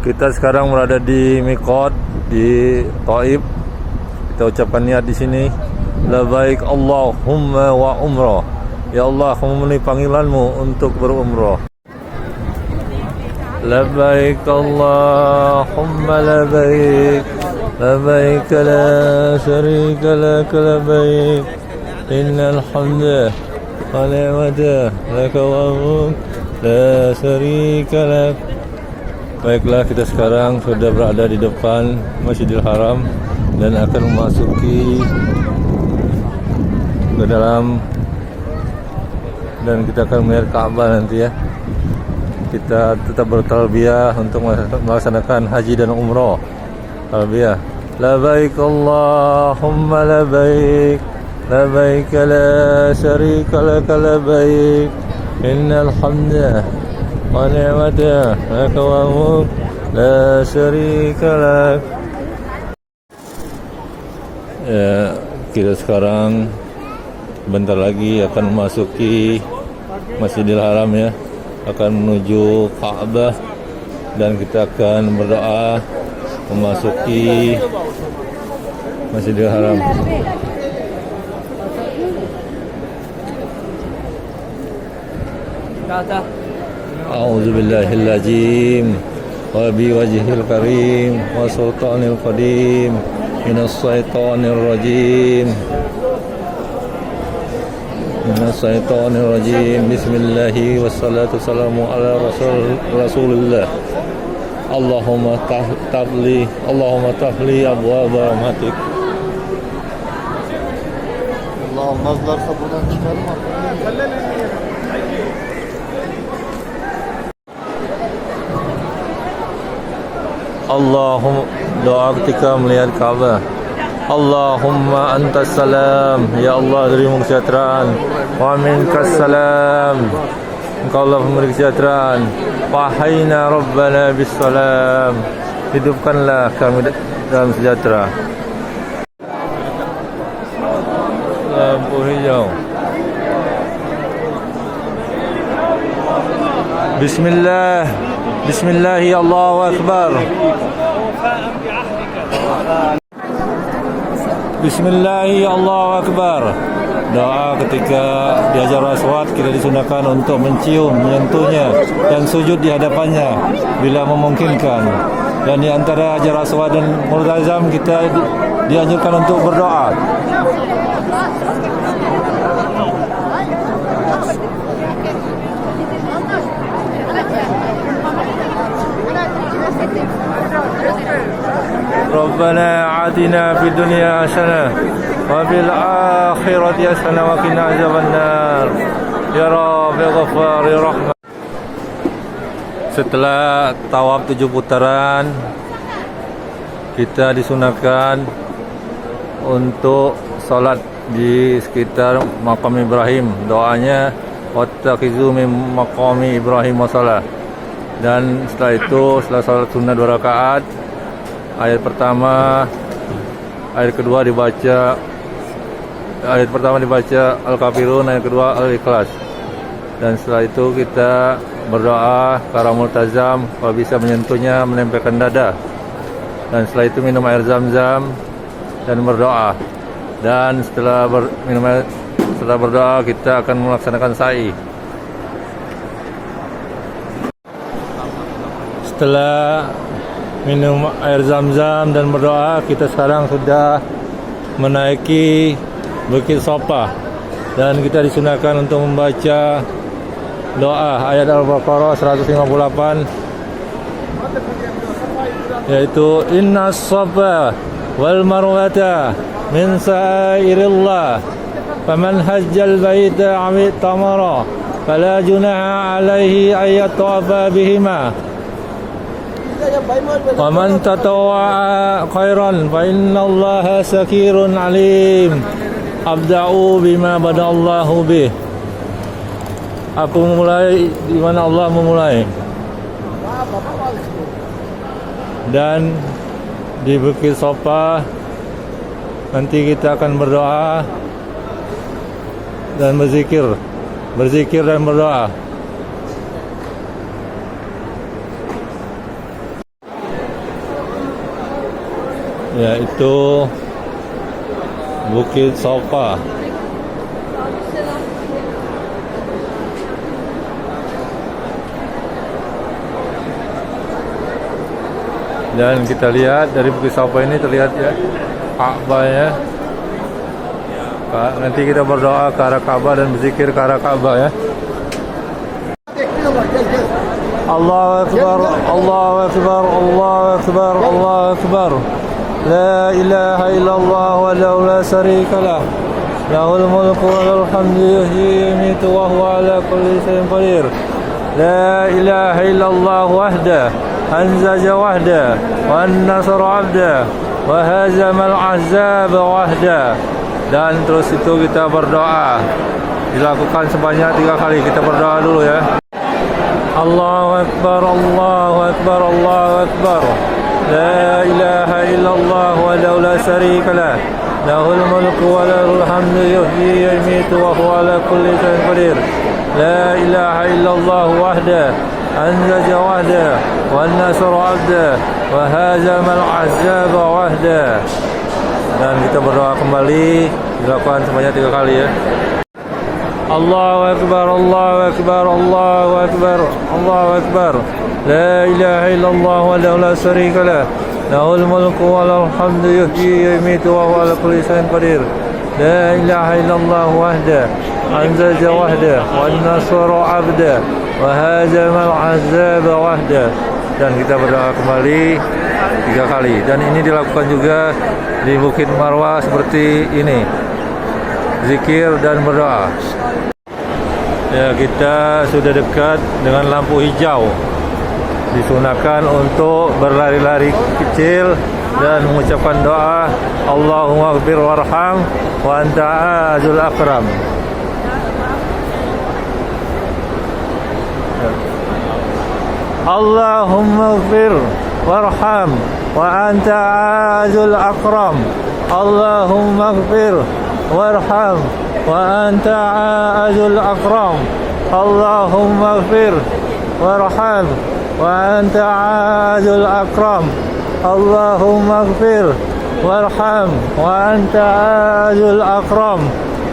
Kita sekarang berada di Miqat di Taif. Kita ucapkan niat di sini. Labbaik Allahumma wa umrah. Ya Allah, aku memenuhi panggilanmu untuk berumrah. Labbaik Allahumma labbaik. Labbaik la syarika lak labbaik. Innal hamda wa ni'mata laka wal mulk la syarika lak. Baiklah, kita sekarang sudah berada di depan Masjidil Haram dan akan memasuki ke dalam, dan kita akan melihat Ka'bah nanti ya. Kita tetap bertalbiyah untuk melaksanakan haji dan umrah. Talbiyah. Labbaik Allahumma labbaik. Labbaik la syarika lak labbaik. Innal hamda wa ni'mata laka wal mulk la syarika lak. Ya, kita sekarang bentar lagi akan memasuki Masjidil Haram ya, akan menuju Ka'bah, dan kita akan berdoa memasuki Masjidil Haram. A'udzu billahil azim wa bi wajhil karim wa sultanil qadim minas syaitonir rajim. Bismillahi wassalatu wassalamu ala rasulillah. Allahumma tahli abwaab rahmatik. Allahumma azlarsa buradan çıkarma. Allahumma, doa ketika melihat Ka'bah. Allahumma antas salam, ya Allah darimu kesejahteraan. Wa minkas salam, engkau Allah pemberi kesejahteraan. Wahayna rabbana bis salam, hidupkanlah kami dalam sejahtera. Lampu hijau. Bismillah. Bismillahi Allahu Akbar. Bismillahi Allahu Akbar. Doa ketika di Hajar Aswad, kita disunahkan untuk mencium, menyentuhnya dan sujud di hadapannya bila memungkinkan. Dan di antara Hajar Aswad dan Multazam kita dianjurkan untuk berdoa. Rabbana atina fid dunya hasanah wa fil akhirati hasanah wa qina azabannar. Ya Rabb ya Ghaffar ya Rahman. Setelah tawaf 7 putaran, kita disunahkan untuk salat di sekitar makam Ibrahim. Doanya wattakhizu min maqami Ibrahim shalah. Dan setelah itu, setelah salat sunnah 2 rakaat, ayat kedua dibaca Al-Kafirun, ayat kedua Al-Ikhlas. Dan setelah itu kita berdoa para multazam, kalau bisa menyentuhnya, menempelkan dada. Dan setelah itu minum air zam-zam dan berdoa. Dan setelah berdoa kita akan melaksanakan sa'i. Setelah minum air zam-zam dan berdoa, kita sekarang sudah menaiki Bukit Safa, dan kita disunahkan untuk membaca doa ayat Al-Baqarah 158, yaitu Inna Safa wal Marwata min sa'irillah faman hajjal baita awi tamara fala junaha alaihi ayat tawafa bihima wa man tatawwa'a khairan fa innallaha sakirun alim. Abda'u bima bada'allahu bih. Aku memulai di mana Allah memulai. Dan di Bukit Safa nanti kita akan berdoa dan berzikir dan berdoa. yaitu Bukit Sopa. Dan kita lihat dari Bukit Sopa ini terlihat ya Ka'bahnya. Nanti kita berdoa ke arah Ka'bah dan berzikir ke arah Ka'bah ya. Allahu Akbar, Allahu Akbar, Allahu Akbar, Allahu Akbar. La ilaha illallah wa la syarika lah. Lahul mulku wa lahul hamdu yuhyi wa yumiitu wa huwa ala kulli syai'in qadir. La ilaha illallah wahdah anzaja wahdah wa an-nasra 'abdah wa hazamal ahzab wahdah. Dan terus itu kita berdoa. Dilakukan sebanyak 3 kali. Kita berdoa dulu ya. Allahu Akbar, Allahu Akbar, Allahu Akbar. La ilaha illallah wa la syarika lah. Lahul mulku wa lahul hamdu yuhyi wa yumiitu wa huwa ala kulli syai'in qadir. La ilaha illallah wahdah anzaja wahdah wa an-nasra 'abdah wa hazamal ahzab wahdah. Dan kita berdoa kembali, dilakukan sebanyak 3 kali ya. Allahu Akbar, Allahu Akbar, Allahu Akbar, Allahu Akbar. La ilaha illallah wa la syarika lah. Lahul mulku wa lahul hamdu yuhyi wa yumiitu wa huwa ala kulli syai'in qadir. La ilaha illallah wahdah anzaja wahdah wa an-nasra 'abdah wa hazamal ahzab wahdah. Dan kita berdoa kembali 3 kali. Dan ini dilakukan juga di Bukit Marwah seperti ini, zikir dan berdoa. Ya, kita sudah dekat dengan lampu hijau. Disunahkan untuk berlari-lari kecil dan mengucapkan doa Allahumma ighfir warham wa anta azul akram. Allahumma ighfir warham wa anta azul akram. Allahumma ighfir warham wa anta azul akram. Allahumma ighfir warham wa anta azul akram. Allahumma ighfir warham wa anta azul akram.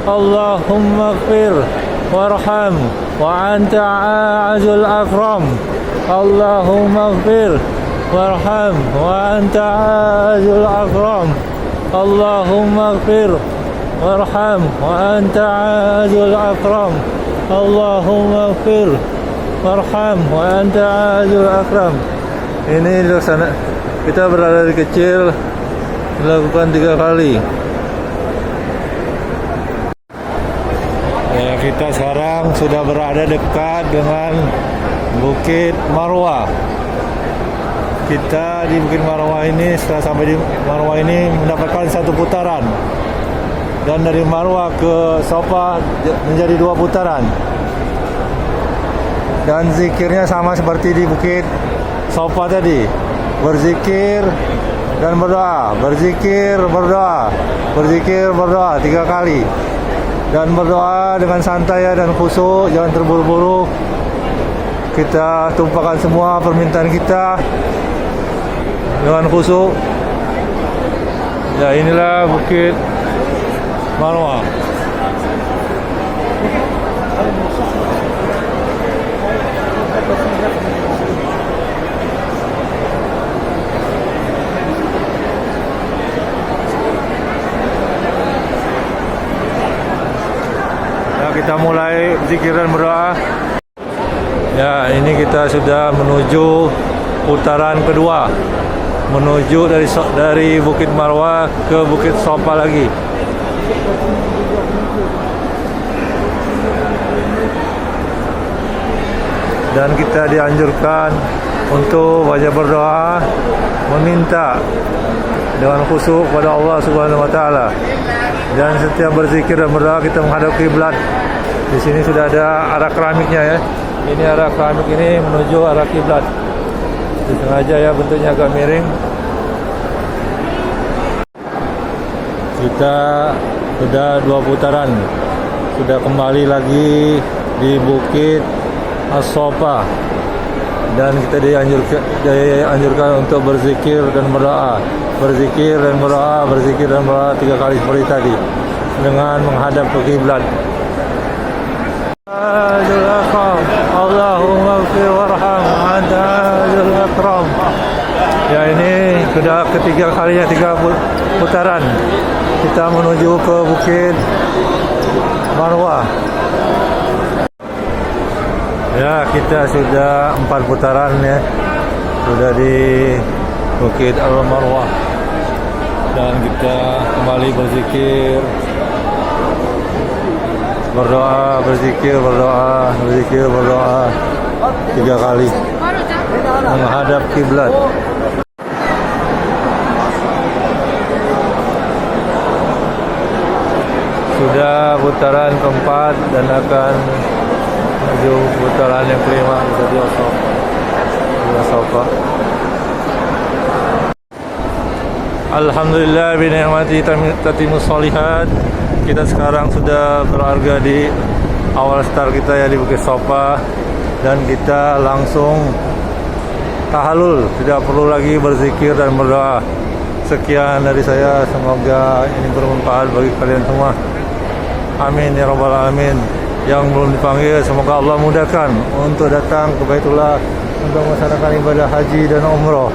Allahumma ighfir warham wa anta azul akram. Allahumma ighfir warham wa anta azul akram. Allahumma ighfir warham wa anta azul akram. Allahumma ighfir warham wa anta azul akram. Ini dilaksana, kita berlari kecil dilakukan 3 kali. Ya, kita sekarang sudah berada dekat dengan Bukit Marwah. Kita di Bukit Marwah ini, setelah sampai di Marwah ini mendapatkan 1 putaran. Dan dari Marwah ke Sopa menjadi 2 putaran. Dan zikirnya sama seperti di Bukit Sopa tadi. Berzikir dan berdoa, berzikir, berdoa, berzikir, berdoa 3 kali. Dan berdoa dengan santai dan khusyuk, jangan terburu-buru. Kita tumpahkan semua permintaan kita dengan khusyuk. Ya, inilah Bukit Marwah. Nah, kita mulai zikir dan berdoa. Ya, ini kita sudah menuju putaran kedua, menuju dari Bukit Marwah ke Bukit Sopa lagi. Dan kita dianjurkan untuk banyak berdoa, meminta dengan khusyuk kepada Allah Subhanahu wa taala. Dan setiap berzikir dan berdoa kita menghadap kiblat. Di sini sudah ada arah keramiknya ya. Ini arah keramik ini menuju arah kiblat. Sengaja ya bentuknya agak miring. Kita sudah 2 putaran. Sudah kembali lagi di Bukit As-Sopa. dan kita dianjurkan untuk berzikir dan berdoa, berzikir dan berdoa, berzikir dan berdoa 3 kali seperti tadi dengan menghadap ke kiblat. Allahumma ighfir warham anta al akram. Ya, ini sudah ketiga kalinya 3 putaran kita menuju ke Bukit Marwah. Ya, kita sudah 4 putaran ya, sudah di Bukit Al-Marwah, dan kita kembali berzikir, berdoa, berzikir, berdoa, berzikir, berdoa 3 kali menghadap kiblat. Sudah putaran keempat dan akan menuju putaran yang kelima di Sofa. Alhamdulillah bi ni'mati tatimmus shalihat. Kita sekarang sudah berada di awal start kita ya di Bukit Sofa, dan kita langsung tahallul, tidak perlu lagi berzikir dan berdoa. Sekian dari saya, semoga ini bermanfaat bagi kalian semua. Amin ya rabbal alamin. Yang belum dipanggil, semoga Allah mudahkan untuk datang ke Baitullah untuk melaksanakan ibadah haji dan umrah.